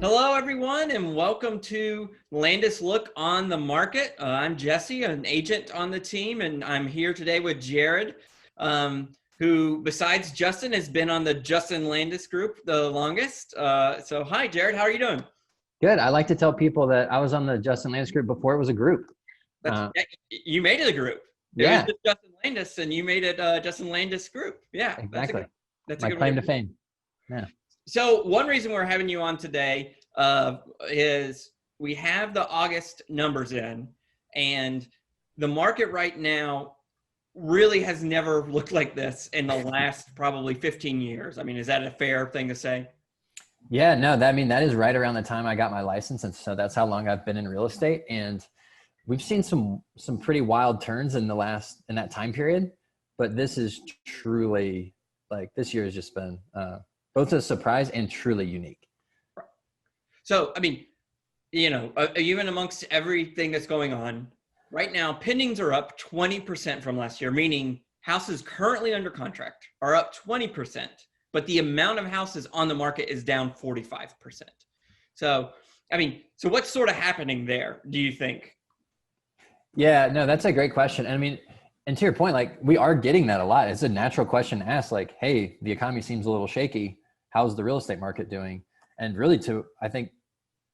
Hello, everyone, and welcome to Landis Look on the Market. I'm Jesse, an agent on the team, and I'm here today with Jarrod, who, besides Justin, has been on the Justin Landis group the longest. So hi, Jarrod. How are you doing? Good. I like to tell people that I was on the Justin Landis group before it was a group. You made it a group. It was just Justin Landis, and you made it Justin Landis group. Yeah, exactly. That's my claim to fame. Yeah. So one reason we're having you on today is we have the August numbers in, and the market right now really has never looked like this in the last probably 15 years. I mean, is that a fair thing to say? Yeah, no, that is right around the time I got my license. And so that's how long I've been in real estate. And we've seen some pretty wild turns in that time period, but this is truly this year has just been both a surprise and truly unique. So, I mean, even amongst everything that's going on right now, pendings are up 20% from last year, meaning houses currently under contract are up 20%, but the amount of houses on the market is down 45%. So, I mean, so what's sort of happening there, do you think? Yeah, no, that's a great question. And I mean, and to your point, we are getting that a lot. It's a natural question to ask, hey, the economy seems a little shaky. How's the real estate market doing? And really, I think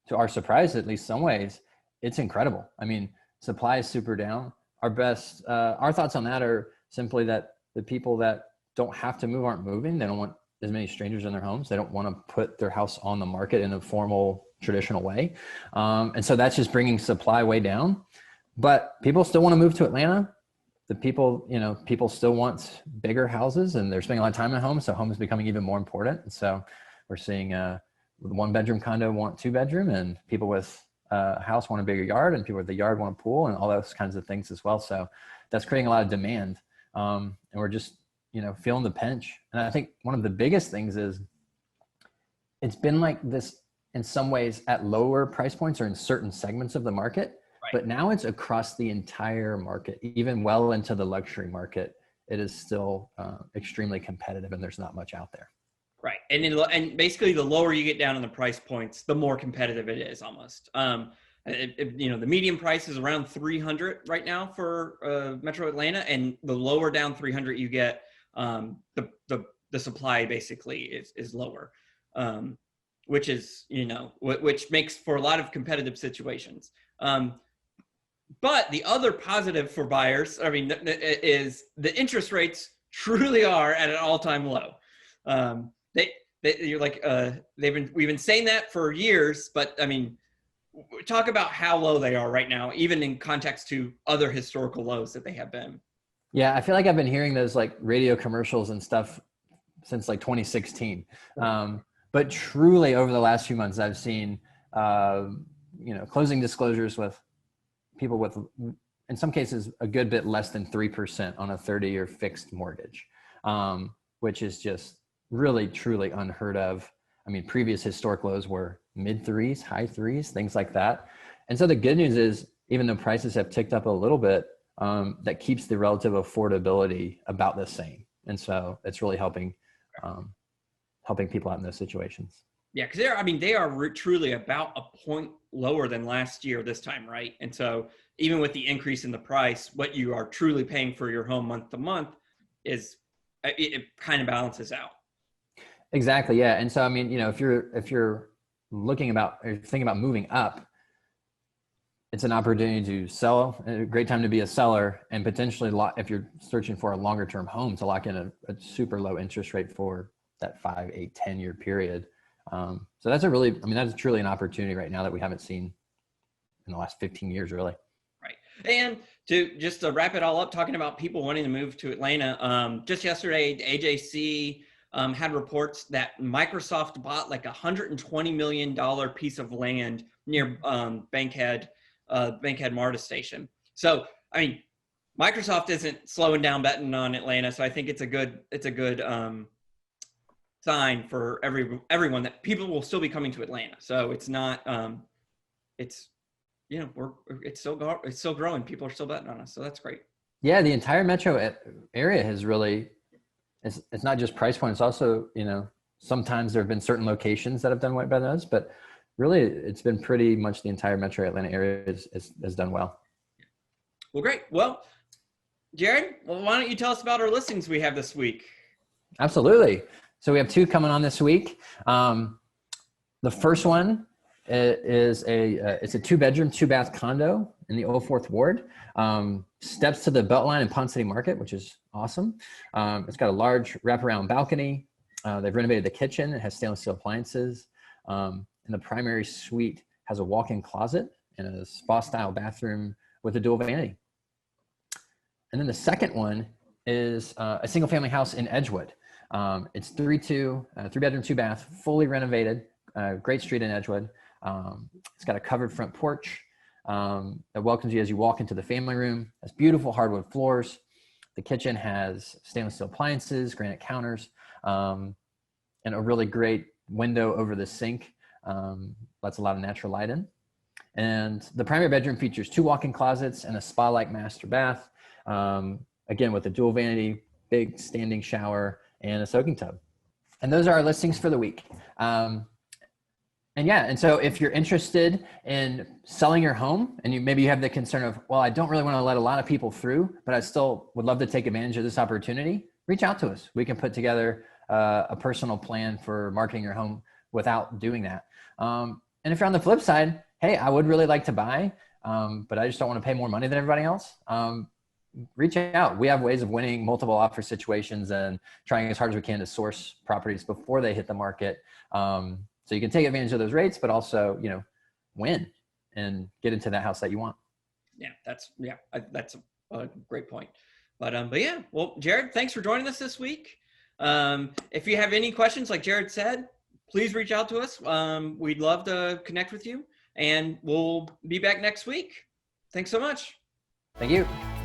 to our surprise, at least some ways, it's incredible. I mean, supply is super down. Our thoughts on that are simply that the people that don't have to move aren't moving. They don't want as many strangers in their homes. They don't want to put their house on the market in a formal, traditional way. And so that's just bringing supply way down. But people still want to move to Atlanta. People still want bigger houses, and they're spending a lot of time at home. So home is becoming even more important. And so we're seeing one bedroom condo want 2-bedroom, and people with a house want a bigger yard, and people with the yard want a pool, and all those kinds of things as well. So that's creating a lot of demand. And we're just, feeling the pinch. And I think one of the biggest things is it's been like this in some ways at lower price points or in certain segments of the market. Right. But now it's across the entire market, even well into the luxury market. It is still extremely competitive, and there's not much out there. Right. And basically the lower you get down in the price points, the more competitive it is almost. The median price is around 300 right now for Metro Atlanta, and the lower down 300 you get, the supply basically is lower, which is, which makes for a lot of competitive situations. But the other positive for buyers, I mean, is the interest rates truly are at an all-time low. We've been saying that for years, but I mean, talk about how low they are right now, even in context to other historical lows that they have been. Yeah, I feel like I've been hearing those radio commercials and stuff since 2016. But truly over the last few months, I've seen, closing disclosures with people with, in some cases, a good bit less than 3% on a 30-year fixed mortgage, which is just really, truly unheard of. I mean, previous historic lows were mid threes, high threes, things like that. And so the good news is, even though prices have ticked up a little bit, that keeps the relative affordability about the same. And so it's really helping people out in those situations. Yeah, because they are truly about a point lower than last year this time, right? And so even with the increase in the price, what you are truly paying for your home month to month it kind of balances out. Exactly. Yeah. And so, I mean, if you're thinking about moving up, it's an opportunity to sell, a great time to be a seller, and potentially if you're searching for a longer term home, to lock in a super low interest rate for that 5, 8, 10-year period. So that's that's truly an opportunity right now that we haven't seen in the last 15 years, really. Right. And to wrap it all up, talking about people wanting to move to Atlanta, just yesterday, AJC had reports that Microsoft bought like $120 million piece of land near Bankhead MARTA station. So, I mean, Microsoft isn't slowing down betting on Atlanta. So I think it's a good sign for everyone that people will still be coming to Atlanta. So it's not, it's still growing. People are still betting on us. So that's great. Yeah. The entire metro area has really, it's not just price point. It's also, sometimes there have been certain locations that have done way better than others, but really, it's been pretty much the entire Metro Atlanta area has done well. Well, great. Well, Jarrod, well, why don't you tell us about our listings we have this week? Absolutely. So we have 2 coming on this week. The first one is it's a 2-bedroom, 2-bath condo in the Old Fourth Ward. Steps to the Beltline and Ponce City Market, which is awesome. It's got a large wraparound balcony. They've renovated the kitchen. It has stainless steel appliances. And the primary suite has a walk-in closet and a spa-style bathroom with a dual vanity. And then the second one is a single-family house in Edgewood. It's 3-bedroom, 2-bath, fully renovated. Great street in Edgewood. It's got a covered front porch that welcomes you as you walk into the family room. It has beautiful hardwood floors. The kitchen has stainless steel appliances, granite counters, and a really great window over the sink. Lets a lot of natural light in. And the primary bedroom features 2 walk-in closets and a spa-like master bath. Again, with a dual vanity, big standing shower, and a soaking tub. And those are our listings for the week. And so if you're interested in selling your home and maybe you have the concern of, well, I don't really want to let a lot of people through, but I still would love to take advantage of this opportunity, reach out to us. We can put together a personal plan for marketing your home without doing that. And if you're on the flip side, hey, I would really like to buy, but I just don't want to pay more money than everybody else. Reach out. We have ways of winning multiple offer situations and trying as hard as we can to source properties before they hit the market. So you can take advantage of those rates, but also, win and get into that house that you want. Yeah, that's a great point. But yeah, well, Jarrod, thanks for joining us this week. If you have any questions, like Jarrod said, please reach out to us. We'd love to connect with you, and we'll be back next week. Thanks so much. Thank you.